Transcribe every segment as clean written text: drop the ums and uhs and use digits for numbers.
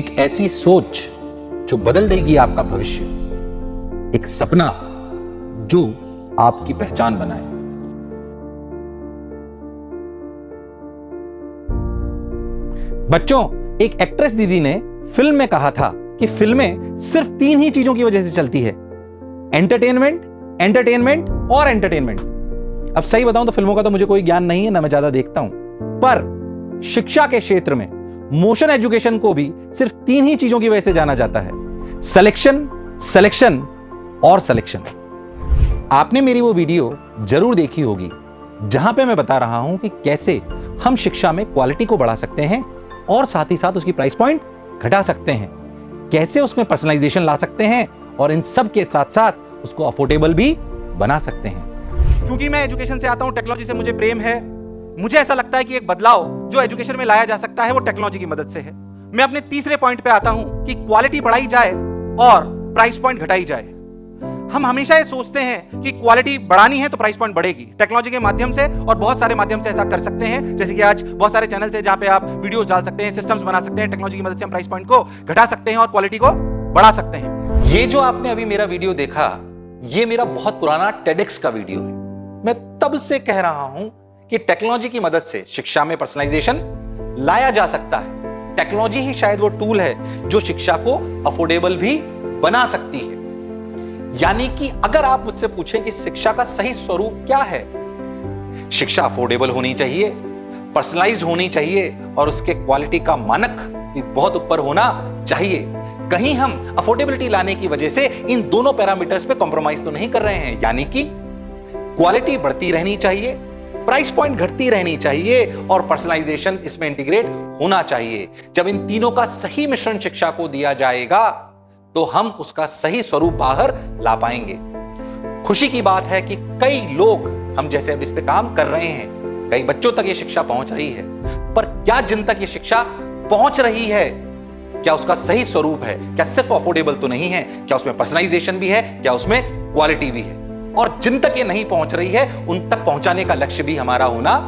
एक ऐसी सोच जो बदल देगी आपका भविष्य, एक सपना जो आपकी पहचान बनाए। बच्चों, एक एक्ट्रेस दीदी ने फिल्म में कहा था कि फिल्में सिर्फ 3 ही चीजों की वजह से चलती है, एंटरटेनमेंट, एंटरटेनमेंट और एंटरटेनमेंट। अब सही बताऊं तो फिल्मों का तो मुझे कोई ज्ञान नहीं है, ना मैं ज्यादा देखता हूं, पर शिक्षा के क्षेत्र में मोशन एजुकेशन को भी सिर्फ 3 ही चीजों की वजह से जाना जाता है, सिलेक्शन, सिलेक्शन और सिलेक्शन। आपने मेरी वो वीडियो जरूर देखी होगी जहां पे मैं बता रहा हूं कि कैसे हम शिक्षा में क्वालिटी को बढ़ा सकते हैं और साथ ही साथ उसकी प्राइस पॉइंट घटा सकते हैं, कैसे उसमें पर्सनलाइजेशन ला सकते हैं और इन सब के साथ साथ उसको अफोर्डेबल भी बना सकते हैं। क्योंकि मैं एजुकेशन से आता हूं, टेक्नोलॉजी से मुझे प्रेम है, मुझे ऐसा लगता है कि एक बदलाव जो एजुकेशन में लाया जा सकता है वो टेक्नोलॉजी की मदद से है। मैं अपने तीसरे पॉइंट पे आता हूं कि क्वालिटी बढ़ाई जाए और प्राइस पॉइंट घटाई जाए। हम हमेशा ये सोचते हैं कि क्वालिटी बढ़ानी है तो प्राइस पॉइंट बढ़ेगी, टेक्नोलॉजी के माध्यम से और बहुत सारे माध्यम से ऐसा कर सकते हैं। जैसे कि आज बहुत सारे चैनल है जहां पे आप वीडियोस डाल सकते हैं, सिस्टम्स बना सकते हैं, टेक्नोलॉजी की मदद से हम प्राइस पॉइंट को घटा सकते हैं और क्वालिटी को बढ़ा सकते हैं। ये जो आपने अभी मेरा वीडियो देखा, ये मेरा बहुत पुराना टेडेक्स का वीडियो है। मैं तब से कह रहा हूं कि टेक्नोलॉजी की मदद से शिक्षा में पर्सनलाइजेशन लाया जा सकता है। टेक्नोलॉजी ही शायद वो टूल है जो शिक्षा को अफोर्डेबल भी बना सकती है। यानी कि अगर आप मुझसे पूछें कि शिक्षा का सही स्वरूप क्या है, शिक्षा अफोर्डेबल होनी चाहिए, पर्सनलाइज्ड होनी चाहिए और उसके क्वालिटी का मानक भी बहुत ऊपर होना चाहिए। कहीं हम अफोर्डेबिलिटी लाने की वजह से इन दोनों पैरामीटर्स पे कॉम्प्रोमाइज तो नहीं कर रहे हैं। यानी कि क्वालिटी बढ़ती रहनी चाहिए, प्राइस पॉइंट घटती रहनी चाहिए और पर्सनलाइजेशन इसमें इंटीग्रेट होना चाहिए। जब इन तीनों का सही मिश्रण शिक्षा को दिया जाएगा तो हम उसका सही स्वरूप बाहर ला पाएंगे। खुशी की बात है कि कई लोग हम जैसे अब इस पे काम कर रहे हैं, कई बच्चों तक ये शिक्षा पहुंच रही है। पर क्या जिन तक ये शिक्षा पहुंच रही है, क्या उसका सही स्वरूप है? क्या सिर्फ अफोर्डेबल तो नहीं है, क्या उसमें पर्सनलाइजेशन भी है, क्या उसमें क्वालिटी भी है? और जिन तक ये नहीं पहुंच रही है उन तक पहुंचाने का लक्ष्य भी हमारा होना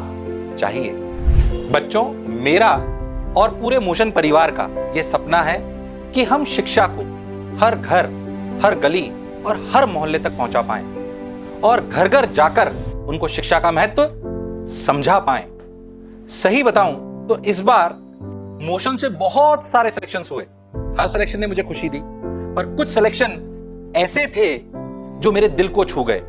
चाहिए। बच्चों, मेरा और पूरे मोशन परिवार का यह सपना है कि हम शिक्षा को हर घर, हर गली और हर मोहल्ले तक पहुंचा पाएं और घर घर जाकर उनको शिक्षा का महत्व समझा पाएं। सही बताऊं तो इस बार मोशन से बहुत सारे सिलेक्शंस हुए। हर सिलेक्शन ने मुझे खुशी दी, पर कुछ सिलेक्शन ऐसे थे जो मेरे दिल को छू गए।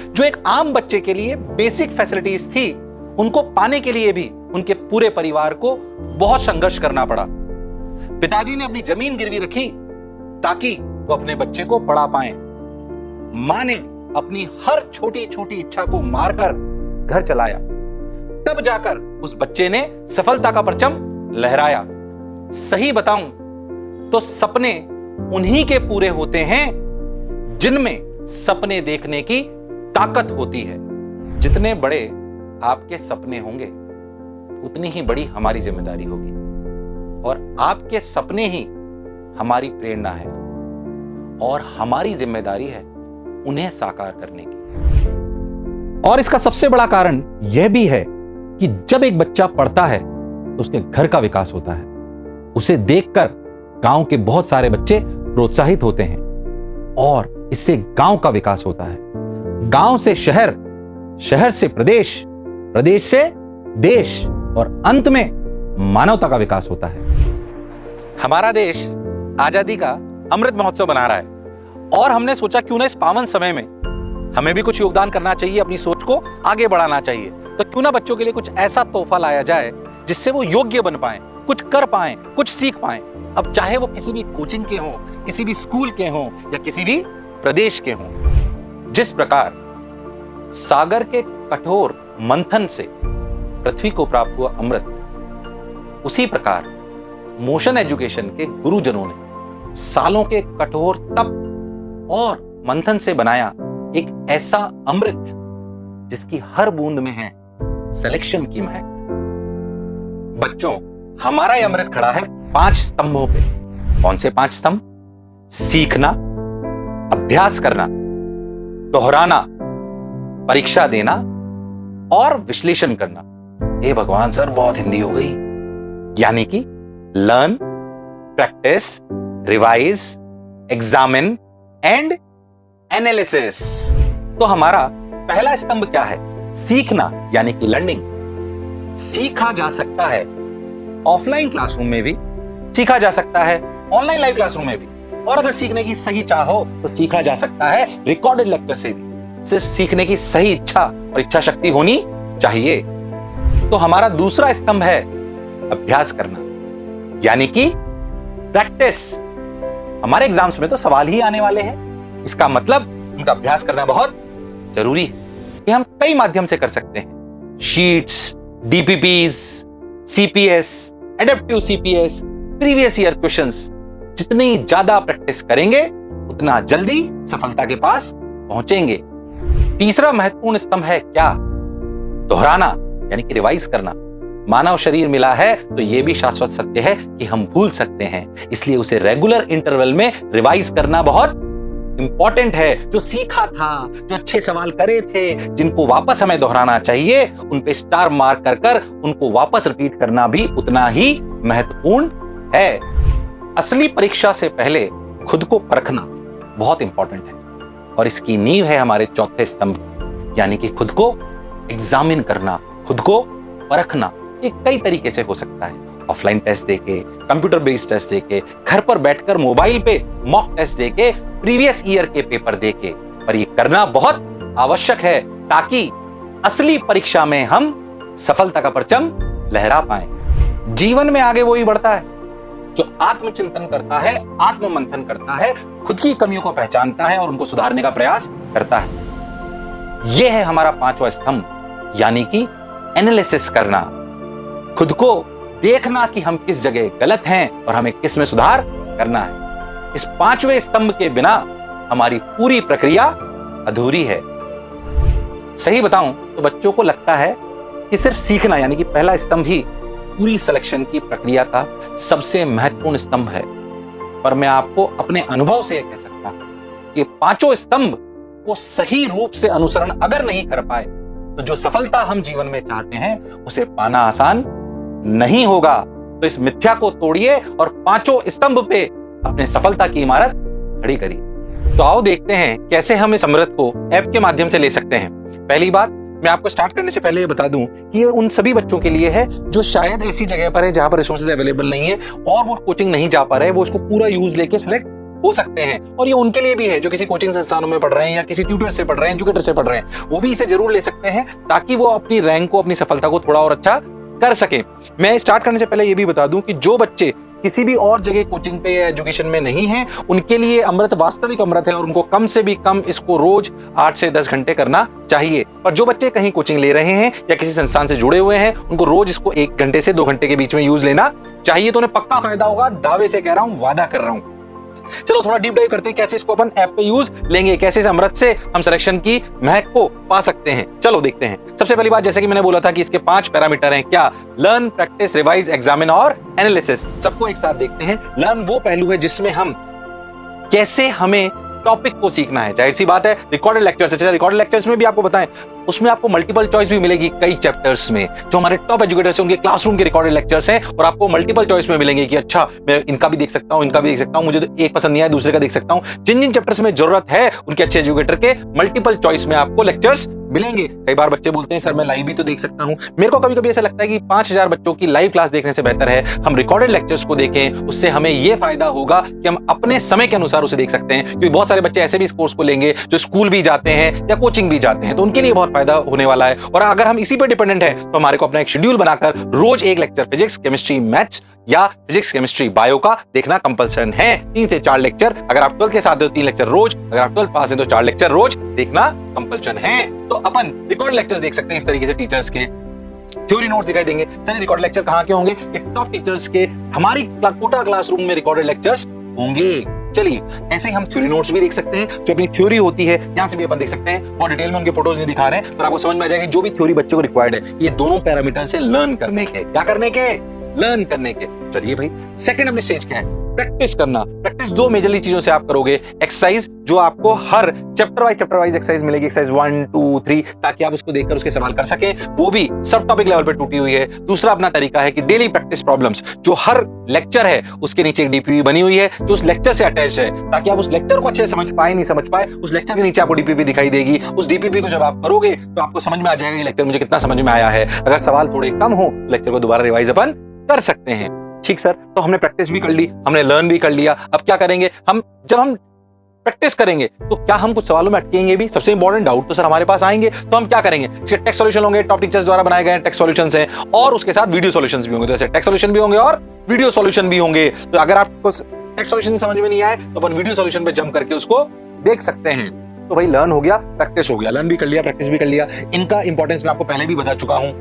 जो एक आम बच्चे के लिए बेसिक फैसिलिटीज थी, उनको पाने के लिए भी उनके पूरे परिवार को बहुत संघर्ष करना पड़ा। पिताजी ने अपनी जमीन गिरवी रखी ताकि वो अपने बच्चे को पढ़ा पाए। मां ने अपनी हर छोटी छोटी इच्छा को मारकर घर चलाया, तब जाकर उस बच्चे ने सफलता का परचम लहराया। सही बताऊं तो सपने उन्हीं के पूरे होते हैं जिनमें सपने देखने की ताकत होती है। जितने बड़े आपके सपने होंगे उतनी ही बड़ी हमारी जिम्मेदारी होगी और आपके सपने ही हमारी प्रेरणा है और हमारी जिम्मेदारी है उन्हें साकार करने की। और इसका सबसे बड़ा कारण यह भी है कि जब एक बच्चा पढ़ता है तो उसके घर का विकास होता है। उसे देखकर गांव के बहुत सारे बच्चे प्रोत्साहित होते हैं और इससे गांव का विकास होता है। गांव से शहर, शहर से प्रदेश, प्रदेश से देश और अंत में मानवता का विकास होता है। हमारा देश आजादी का अमृत महोत्सव मना रहा है और हमने सोचा क्यों ना इस पावन समय में हमें भी कुछ योगदान करना चाहिए, अपनी सोच को आगे बढ़ाना चाहिए। तो क्यों ना बच्चों के लिए कुछ ऐसा तोहफा लाया जाए जिससे वो योग्य बन पाए, कुछ कर पाए, कुछ सीख पाए। अब चाहे वो किसी भी कोचिंग के हों, किसी भी स्कूल के हों या किसी भी प्रदेश के हों। जिस प्रकार सागर के कठोर मंथन से पृथ्वी को प्राप्त हुआ अमृत, उसी प्रकार मोशन एजुकेशन के गुरुजनों ने सालों के कठोर तप और मंथन से बनाया एक ऐसा अमृत जिसकी हर बूंद में है सिलेक्शन की महक। बच्चों, हमारा यह अमृत खड़ा है 5 स्तंभों पे। कौन से 5 स्तंभ? सीखना, अभ्यास करना, दोहराना, परीक्षा देना और विश्लेषण करना। हे भगवान सर, बहुत हिंदी हो गई। यानी कि learn, practice, revise, examine and analysis. तो हमारा पहला स्तंभ क्या है? सीखना, यानी कि लर्निंग। सीखा जा सकता है ऑफलाइन क्लासरूम में भी, सीखा जा सकता है ऑनलाइन लाइव क्लासरूम में भी, और अगर सीखने की सही चाह हो तो सीखा जा सकता है रिकॉर्डेड लेक्चर से भी। सिर्फ सीखने की सही इच्छा और इच्छा शक्ति होनी चाहिए। तो हमारा दूसरा स्तंभ है अभ्यास करना, यानी कि प्रैक्टिस। हमारे एग्जाम्स में तो सवाल ही आने वाले हैं, इसका मतलब उनका अभ्यास करना बहुत जरूरी है। ये हम कई माध्यम से कर सकते हैं, sheets, DPPs, CPS, adaptive CPS, previous year questions. जितनी ज्यादा प्रैक्टिस करेंगे उतना जल्दी सफलता के पास पहुंचेंगे। तीसरा महत्वपूर्ण स्तंभ है क्या? दोहराना, यानी कि रिवाइज करना। मानव शरीर मिला है तो यह भी शाश्वत सत्य है कि हम भूल सकते हैं, इसलिए उसे रेगुलर इंटरवल में रिवाइज करना बहुत इंपॉर्टेंट है। जो सीखा था, जो अच्छे सवाल करे थे, जिनको वापस हमें दोहराना चाहिए, उन पे स्टार मार्क कर कर उनको वापस रिपीट करना भी उतना ही महत्वपूर्ण है। असली परीक्षा से पहले खुद को परखना बहुत इंपॉर्टेंट है, और इसकी नींव है हमारे चौथे स्तंभ, यानी कि खुद को एग्जामिन करना, खुद को परखना। ये कई तरीके से हो सकता है, ऑफलाइन टेस्ट देके, कंप्यूटर बेस्ड टेस्ट देके, घर पर बैठकर मोबाइल पे मॉक टेस्ट देके, प्रीवियस ईयर के पेपर देके, पर ये करना बहुत आवश्यक है ताकि असली परीक्षा में हम सफलता का परचम लहरा पाएं। जीवन में आगे वही बढ़ता है जो आत्मचिंतन करता है, आत्ममंथन करता है, खुद की कमियों को पहचानता है और उनको सुधारने का प्रयास करता है। यह है हमारा पांचवा स्तंभ, यानी कि एनालिसिस करना, खुद को देखना कि हम किस जगह गलत हैं और हमें किस में सुधार करना है। इस पांचवें स्तंभ के बिना हमारी पूरी प्रक्रिया अधूरी है। सही बताऊं तो बच्चों को लगता है कि सिर्फ सीखना, यानी कि पहला स्तंभ ही पूरी सिलेक्शन की प्रक्रिया का सबसे महत्वपूर्ण स्तंभ है, पर मैं आपको अपने अनुभव से कह सकता हूं कि पांचों स्तंभ को सही रूप से अनुसरण अगर नहीं कर पाए तो जो सफलता हम जीवन में चाहते हैं उसे पाना आसान नहीं होगा। तो इस मिथ्या को तोड़िए और पांचों स्तंभ पे अपने सफलता की इमारत खड़ी करिए। तो आओ देखते हैं कैसे हम इस अमृत को ऐप के माध्यम से ले सकते हैं। पहली बात, मैं आपको स्टार्ट करने से पहले ये बता दूं कि ये उन सभी बच्चों के लिए है जो शायद ऐसी जगह पर है जहां पर रिसोर्सेज अवेलेबल नहीं है और वो कोचिंग नहीं जा पा रहे हैं, वो इसको पूरा यूज लेके सिलेक्ट हो सकते हैं। और ये उनके लिए भी है जो किसी कोचिंग संस्थानों में पढ़ रहे हैं या किसी ट्यूटर से पढ़ रहे हैं, एजुकेटर से पढ़ रहे हैं, वो भी इसे जरूर ले सकते हैं ताकि वो अपनी रैंक को, अपनी सफलता को थोड़ा और अच्छा कर सके। मैं स्टार्ट करने से पहले ये भी बता दूं कि जो बच्चे किसी भी और जगह कोचिंग पे या एजुकेशन में नहीं है, उनके लिए अमृत वास्तविक अमृत है और उनको कम से भी कम इसको रोज 8 से 10 घंटे करना चाहिए। पर जो बच्चे कहीं कोचिंग ले रहे हैं या किसी संस्थान से जुड़े हुए हैं, उनको रोज इसको 1 घंटे से 2 घंटे के बीच में यूज लेना चाहिए। तो उन्हें पक्का फायदा होगा, दावे से कह रहा हूं, वादा कर रहा हूं। चलो थोड़ा डीप डाइव करते हैं कैसे इसको अपन ऐप पे यूज लेंगे, कैसे इस अमृत से हम सिलेक्शन की महक को पा सकते हैं। चलो देखते हैं। सबसे पहली बात, जैसे कि मैंने बोला था कि इसके 5 पैरामीटर हैं। क्या? लर्न, प्रैक्टिस, रिवाइज, एग्जामिन और एनालिसिस। सबको एक साथ देखते हैं। लर्न वो पहलू है जिसमें हम कैसे हमें टॉपिक को सीखना है। जाहिर सी बात है, रिकॉर्डेड लेक्चर्स है, रिकॉर्डेड लेक्चर्स में भी आपको बताएं, उसमें आपको मल्टीपल चॉइस भी मिलेगी कई चैप्टर्स में। जो हमारे टॉप एजुकेटर्स हैं उनके क्लासरूम के रिकॉर्डेड लेक्चर्स हैं और आपको मल्टीपल चॉइस में मिलेंगे कि अच्छा मैं इनका भी देख सकता हूं, इनका भी देख सकता हूं, मुझे तो एक पसंद नहीं आया दूसरे का देख सकता हूं। जिन जिन चैप्टर्स में जरूरत है उनके अच्छे एजुकेटर के मल्टीपल चॉइस में आपको लेक्चर्स मिलेंगे। कई बार बच्चे बोलते हैं सर मैं लाइव भी तो देख सकता हूं। मेरे को कभी कभी ऐसा लगता है कि 5000 बच्चों की लाइव क्लास देखने से बेहतर है हम रिकॉर्डेड लेक्चर्स को देखें। उससे हमें यह फायदा होगा कि हम अपने समय के अनुसार उसे देख सकते हैं, क्योंकि बहुत सारे बच्चे ऐसे भी इस कोर्स को लेंगे जो स्कूल भी जाते हैं या कोचिंग भी जाते हैं, तो उनके लिए बहुत फायदा होने वाला है। और अगर हम इसी पे डिपेंडेंट है तो हमारे को अपना एक शेड्यूल बनाकर रोज एक लेक्चर फिजिक्स, केमिस्ट्री, मैथ्स या फिजिक्स, केमिस्ट्री, बायो का देखना कंपल्सन है। 3 से 4 लेक्चर, अगर आप 12th के साथ हो 3 लेक्चर रोज, अगर आप 12th पास हैं तो 4 लेक्चर रोज देखना कंपल्सन है। तो अपन रिकॉर्ड लेक्चर्स देख सकते हैं इस तरीके से। टीचर्स के थ्योरी नोट्स दिखाई देंगे। सर रिकॉर्ड लेक्चर कहां के होंगे? टॉप टीचर्स के हमारी कोटा क्लासरूम में रिकॉर्डेड लेक्चर्स होंगे। चलिए ऐसे ही हम थ्योरी नोट्स भी देख सकते हैं, जो अपनी थ्योरी होती है यहां से भी अपन देख सकते हैं। और डिटेल में उनके फोटोज नहीं दिखा रहे हैं, पर आपको समझ में आ जाएगा जो भी थ्योरी बच्चों को रिक्वायर्ड है। ये दोनों पैरामीटर से लर्न करने के, क्या करने के? लर्न करने के। चलिए भाई, सेकंड अपने स्टेज क्या है? प्रैक्टिस करना। प्रैक्टिस दो मेजरली चीजों से आप करोगे। एक्सरसाइज जो आपको हर चैप्टर वाइज एक्सरसाइज मिलेगी, एक्सरसाइज 1 2 3, ताकि आप उसको देखकर उसके सवाल कर सकें, वो भी सब टॉपिक लेवल पे टूटी हुई है। दूसरा अपना तरीका है कि डेली प्रैक्टिस प्रॉब्लम्स, जो हर लेक्चर है उसके नीचे एक डीपीपी बनी हुई है जो उस लेक्चर से अटैच है, ताकि आप उस लेक्चर को अच्छे से समझ पाए, नहीं समझ पाए, उस लेक्चर के नीचे आपको डीपीपी दिखाई देगी। उस डीपीपी को जब आप करोगे तो आपको समझ में आ जाएगा कि लेक्चर मुझे कितना समझ में आया है। अगर सवाल थोड़े कम हो, लेक्चर को दोबारा रिवाइज अपन कर सकते हैं। ठीक सर, तो हमने प्रैक्टिस भी कर ली, हमने लर्न भी कर लिया, अब क्या करेंगे हम? जब हम प्रैक्टिस करेंगे तो क्या हम कुछ सवालों में अटकेंगे भी? सबसे इंपॉर्टेंट डाउट तो सर हमारे पास आएंगे, तो हम क्या करेंगे? इसके टेक्स्ट सॉल्यूशन होंगे, टॉप टीचर्स द्वारा बनाए गए टेक्स्ट सॉल्यूशंस हैं, और उसके साथ वीडियो सॉल्यूशंस भी होंगे। तो ऐसे टेक्स्ट सॉल्यूशन भी होंगे और वीडियो सॉल्यूशन भी होंगे। तो अगर आपको टेक्स्ट सॉल्यूशन समझ में नहीं आए तो अपन वीडियो सॉल्यूशन पे जंप करके उसको देख सकते हैं। तो भाई लर्न हो गया, प्रैक्टिस हो गया, लर्न भी कर लिया, प्रैक्टिस भी कर लिया। इनका इंपॉर्टेंस मैं आपको पहले भी बता चुका हूं।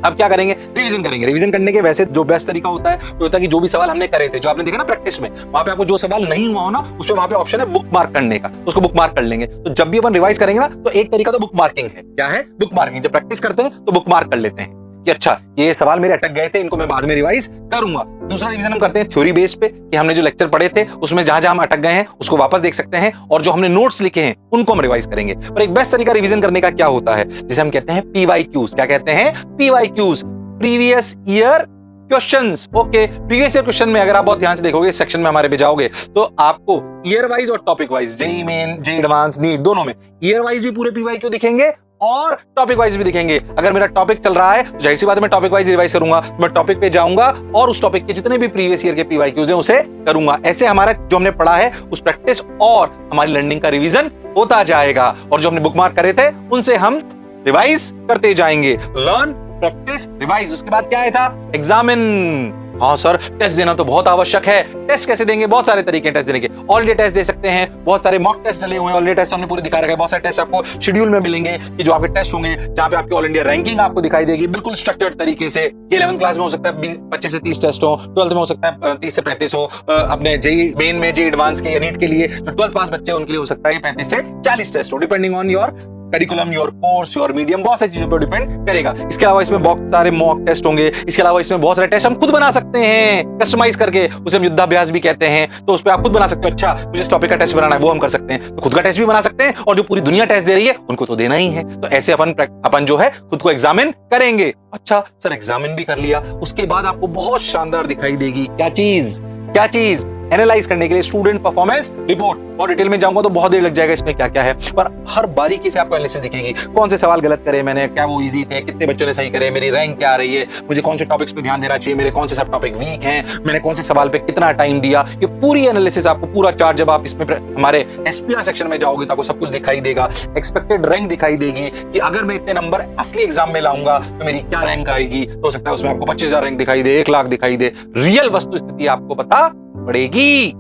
अब क्या करेंगे? रिवीजन करेंगे। रिवीजन करने के वैसे जो बेस्ट तरीका होता है वो होता है कि जो भी सवाल हमने करे थे, जो आपने देखा ना प्रैक्टिस में, वहां पे आपको जो सवाल नहीं हुआ हो ना, उसमें वहां पे ऑप्शन है बुक मार्क करने का, तो उसको बुक मार्क कर लेंगे। तो जब भी अपन रिवाइज करेंगे ना, तो एक तरीका तो बुक मार्किंग है। क्या है? Book marking. जब प्रैक्टिस करते हैं तो बुक मार्क कर लेते हैं कि अच्छा ये सवाल मेरे अटक गए थे, इनको मैं बाद में रिवाइज करूंगा। दूसरा रिवीजन हम करते हैं थ्योरी बेस पे, कि हमने जो लेक्चर पढ़े थे उसमें जहां जहां हम अटक गए हैं उसको वापस देख सकते हैं, और जो हमने नोट्स लिखे हैं उनको हम रिवाइज करेंगे। पर एक बेस्ट तरीका रिवीजन करने का क्या होता है, जिसे हम कहते हैं पीवाईक्यूज। क्या कहते हैं? PYQs, previous year questions. Okay, previous year question में अगर आप बहुत ध्यान से देखोगे, सेक्शन में हमारे पे जाओगे, तो आपको ईयर वाइज और topic wise, JEE main, JEE advanced, NEET, दोनों में ईयर वाइज भी पूरे पीवाईक्यू दिखेंगे और टॉपिक वाइज भी दिखेंगे। अगर मेरा टॉपिक चल रहा है तो जाहिर सी बात है मैं टॉपिक वाइज रिवाइज करूंगा, मैं टॉपिक पे जाऊंगा और उस टॉपिक के जितने भी प्रीवियस ईयर के पीवाईक्यूज हैं उसे करूंगा। ऐसे हमारा जो हमने पढ़ा है उस प्रैक्टिस और हमारी लर्निंग का रिवीजन होता जाएगा, और जो हमने बुकमार्क करे थे उनसे हम रिवाइज करते जाएंगे। Learn, practice, revise. उसके बाद क्या आया था? एग्जामिन। हाँ सर, टेस्ट देना तो बहुत आवश्यक है। टेस्ट कैसे देंगे? बहुत सारे तरीके टेस्ट देने के। ऑल इंडिया टेस्ट दे सकते हैं, बहुत सारे मॉक टेस्ट डले हुए हैं, ऑल इंडिया टेस्ट हमने पूरे दिखा रखा है। बहुत सारे टेस्ट आपको शेड्यूल में मिलेंगे कि जो आपके टेस्ट होंगे, जहां पे आपकी ऑल इंडिया रैंकिंग आपको दिखाई देगी बिल्कुल स्ट्रक्चर्ड तरीके से। 11th क्लास में हो सकता है 25 से 30 टेस्ट हो, 12th में हो सकता है 30 से 35 हो, अपने जेईई मेन में, जेईई एडवांस के या नीट के लिए जो 12th पास बच्चे हैं उनके लिए हो सकता है 35 से 40 टेस्ट हो, depending on your curriculum, your course, your medium, बहुत सारी चीजों पर डिपेंड करेगा। इसके अलावा इसमें बहुत सारे मॉक टेस्ट होंगे। इसके अलावा इसमें बहुत सारे टेस्ट हम खुद बना सकते हैं, कस्टमाइज करके, उसे हम युद्धाभ्यास भी कहते हैं। तो उस पर आप खुद बना सकते हो। अच्छा मुझे इस टॉपिक का टेस्ट बनाना है, वो हम कर सकते हैं, तो खुद का टेस्ट भी बना सकते हैं, और जो पूरी दुनिया टेस्ट दे रही है उनको तो देना ही है। तो ऐसे अपन जो है खुद को एग्जामिन करेंगे। अच्छा सर, एग्जामिन भी कर लिया, उसके बाद आपको बहुत शानदार दिखाई देगी क्या चीज? क्या चीज? एनालाइज करने के लिए स्टूडेंट परफॉर्मेंस रिपोर्ट। और डिटेल में जाऊंगा तो बहुत देर लग जाएगा इसमें क्या क्या है, पर हर बारीकी से आपको एनालिसिस दिखेगी। कौन से सवाल गलत करे मैंने, क्या वो इजी थे, कितने बच्चों ने सही करे, मेरी रैंक क्या आ रही है, मुझे कौन से टॉपिक्स पे ध्यान देना चाहिए, मेरे कौन से सब टॉपिक वीक हैं, मैंने कौन से सवाल पे कितना टाइम दिया। ये पूरी एनालिसिस आपको, पूरा चार्ट, जब आप इसमें हमारे एसपीआर सेक्शन में जाओगे तो आपको सब कुछ दिखाई देगा। एक्सपेक्टेड रैंक दिखाई देगी कि अगर मैं इतने नंबर असली एग्जाम में लाऊंगा तो मेरी क्या रैंक आएगी। तो हो सकता है उसमें आपको 25,000 रैंक दिखाई दे, 1 लाख दिखाई दे। रियल वस्तु स्थिति आपको पता पड़ेगी।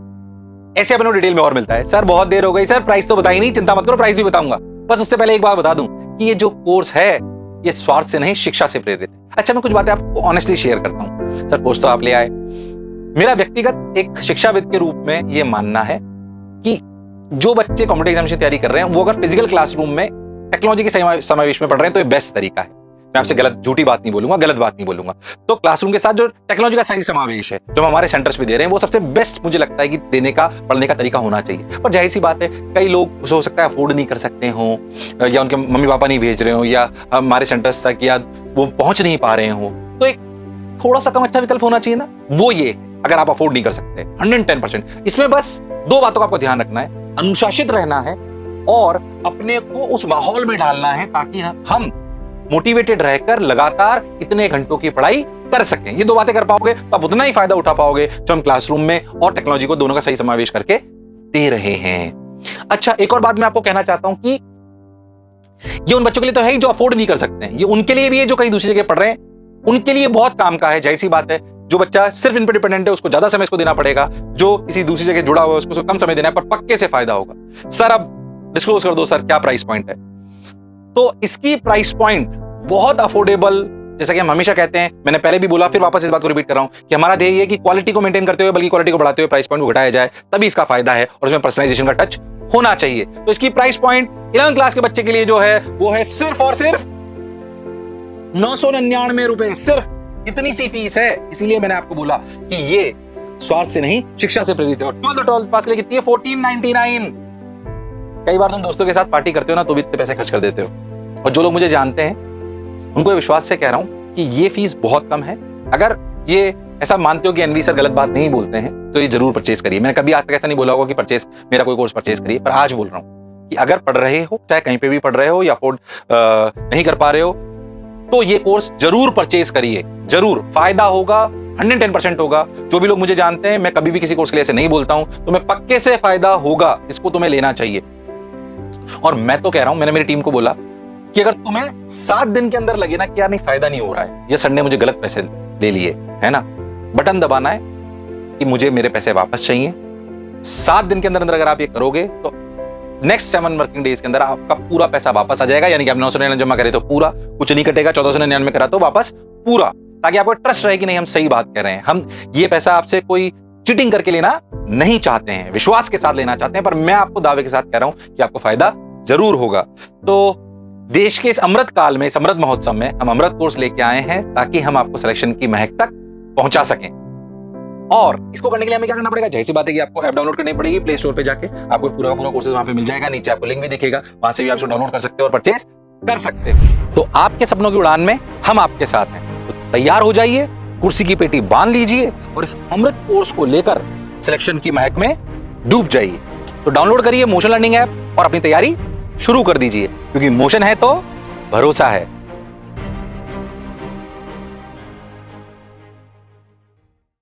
ऐसे अपने डिटेल में और मिलता है। सर बहुत देर हो गई, सर प्राइस तो बताई नहीं। चिंता मत करो, प्राइस भी बताऊंगा। बस उससे पहले एक बात बता दूं कि ये जो कोर्स है ये स्वार्थ से नहीं, शिक्षा से प्रेरित है। अच्छा, मैं कुछ बातें आपको ऑनेस्टली शेयर करता हूं। सर कोर्स तो आप ले आए, मेरा व्यक्तिगत एक शिक्षाविद के रूप में यह मानना है कि जो बच्चे कॉम्पिटिटिव एग्जाम की तैयारी कर रहे हैं वो अगर फिजिकल क्लासरूम में टेक्नोलॉजी के समावेश में पढ़ रहे हैं तो ये बेस्ट तरीका है। मैं आपसे झूठी बात नहीं बोलूंगा, गलत बात नहीं बोलूंगा। तो क्लासरूम के साथ जो टेक्नोलॉजी का सही समावेश है, जो हम हमारे सेंटर्स पे दे रहे हैं, वो सबसे बेस्ट मुझे लगता है कि देने का, पढ़ने का तरीका होना चाहिए। पर जाहिर सी बात है कई लोग हो सकता है अफोर्ड नहीं कर सकते हो, या उनके मम्मी पापा नहीं भेज रहे हो, या हमारे सेंटर्स तक या वो पहुंच नहीं पा रहे हो, तो एक थोड़ा सा कम अच्छा विकल्प होना चाहिए ना। वो ये, अगर आप अफोर्ड नहीं कर सकते 110%, इसमें बस 2 बातों का आपको ध्यान रखना है। अनुशासित रहना है और अपने को उस माहौल में डालना है ताकि हम मोटिवेटेड रहकर लगातार इतने घंटों की पढ़ाई कर सकें। ये 2 बातें कर पाओगे तो आप उतना ही फायदा उठा पाओगे जो हम क्लासरूम में और टेक्नोलॉजी को दोनों का सही समावेश करके दे रहे हैं। अच्छा, एक और बात मैं आपको कहना चाहता हूं कि ये उन बच्चों के लिए तो है ही जो अफोर्ड नहीं कर सकते हैं, ये उनके लिए भी है जो कहीं दूसरी जगह पढ़ रहे हैं, उनके लिए बहुत काम का है। जाहिर सी बात है, जो बच्चा सिर्फ इन पर डिपेंडेंट है उसको ज्यादा समय इसको देना पड़ेगा, जो किसी दूसरी जगह जुड़ा हुआ है उसको कम समय देना है, पर पक्के से फायदा होगा। सर अब डिस्क्लोज कर दो सर, क्या प्राइस पॉइंट है? तो इसकी प्राइस पॉइंट बहुत अफोर्डेबल, जैसा कि हम हमेशा कहते हैं, मैंने पहले भी बोला, फिर वापस इस बात को रिपीट कर रहा हूं कि हमारा ध्येय है कि क्वालिटी को मेंटेन करते हुए बल्कि क्वालिटी को बढ़ाते हुए प्राइस पॉइंट को घटाया जाए, तभी इसका फायदा है और उसमें पर्सनलाइजेशन का टच होना चाहिए। तो इसकी प्राइस पॉइंट 11th क्लास के बच्चे के लिए जो है वो है सिर्फ और सिर्फ 999 रुपए। सिर्फ इतनी सी फीस है। इसीलिए मैंने आपको बोला कि ये स्वार्थ से नहीं, शिक्षा से प्रेरित है। और 12th पास के लिए कितनी है? 1499। कई बार तुम दोस्तों के साथ पार्टी करते हो ना, तो भी इतने पैसे खर्च कर देते हो। और जो लोग मुझे जानते हैं उनको विश्वास से कह रहा हूं कि ये फीस बहुत कम है। अगर ये ऐसा मानते हो कि एनवी सर गलत बात नहीं बोलते हैं, तो ये जरूर परचेस करिए। मैंने कभी आज तक ऐसा नहीं बोला होगा कि परचेस मेरा कोई कोर्स परचेस करिए, पर आज बोल रहा हूं कि अगर पढ़ रहे हो, चाहे कहीं पे भी पढ़ रहे हो या अफोर्ड नहीं कर पा रहे हो, तो ये कोर्स जरूर परचेस करिए। जरूर फायदा होगा, 110% होगा। जो भी लोग मुझे जानते हैं, मैं कभी भी किसी कोर्स के लिए ऐसे नहीं बोलता हूं, तो मैं पक्के से फायदा होगा, इसको तुम्हें लेना चाहिए। और मैं तो कह रहा हूं, मैंने मेरी टीम को बोला कि अगर तुम्हें 7 दिन के अंदर लगे ना कि यार नहीं फायदा नहीं हो रहा है, ये सर ने मुझे गलत पैसे ले लिए, है ना, बटन दबाना है कि मुझे मेरे पैसे वापस चाहिए। 7 दिन के अंदर अंदर अगर आप ये करोगे तो नेक्स्ट 7 वर्किंग डेज के अंदर आपका पूरा पैसा वापस आ जाएगा। यानी कि आप 999 जमा करे तो पूरा, कुछ नहीं कटेगा। 1499 करा तो वापस पूरा, ताकि आपको ट्रस्ट रहे कि नहीं हम सही बात कर रहे हैं। हम ये पैसा आपसे कोई चीटिंग करके लेना नहीं चाहते हैं, विश्वास के साथ लेना चाहते हैं। पर मैं आपको दावे के साथ कह रहा हूं कि आपको फायदा जरूर होगा। तो देश के इस अमृत काल में, इस अमृत महोत्सव में हम अमृत कोर्स लेके आए हैं ताकि हम आपको सिलेक्शन की महक तक पहुंचा सकें। और इसको करने के लिए हमें क्या करना पड़ेगा? जाहिर सी बात है कि आपको ऐप डाउनलोड करनी पड़ेगी। प्ले स्टोर पे जाके आपको पूरा का पूरा कोर्सेज वहां पे मिल जाएगा। नीचे आपको लिंक भी दिखेगा, वहां से भी आप इसको डाउनलोड कर सकते हो और परचेज कर सकते हो। तो आपके सपनों की उड़ान में हम आपके साथ हैं। तो तैयार हो जाइए, कुर्सी की पेटी बांध लीजिए और इस अमृत कोर्स को लेकर सिलेक्शन की महक में डूब जाइए। तो डाउनलोड करिए मोशन लर्निंग ऐप और अपनी तैयारी शुरू कर दीजिए, क्योंकि मोशन है तो भरोसा है।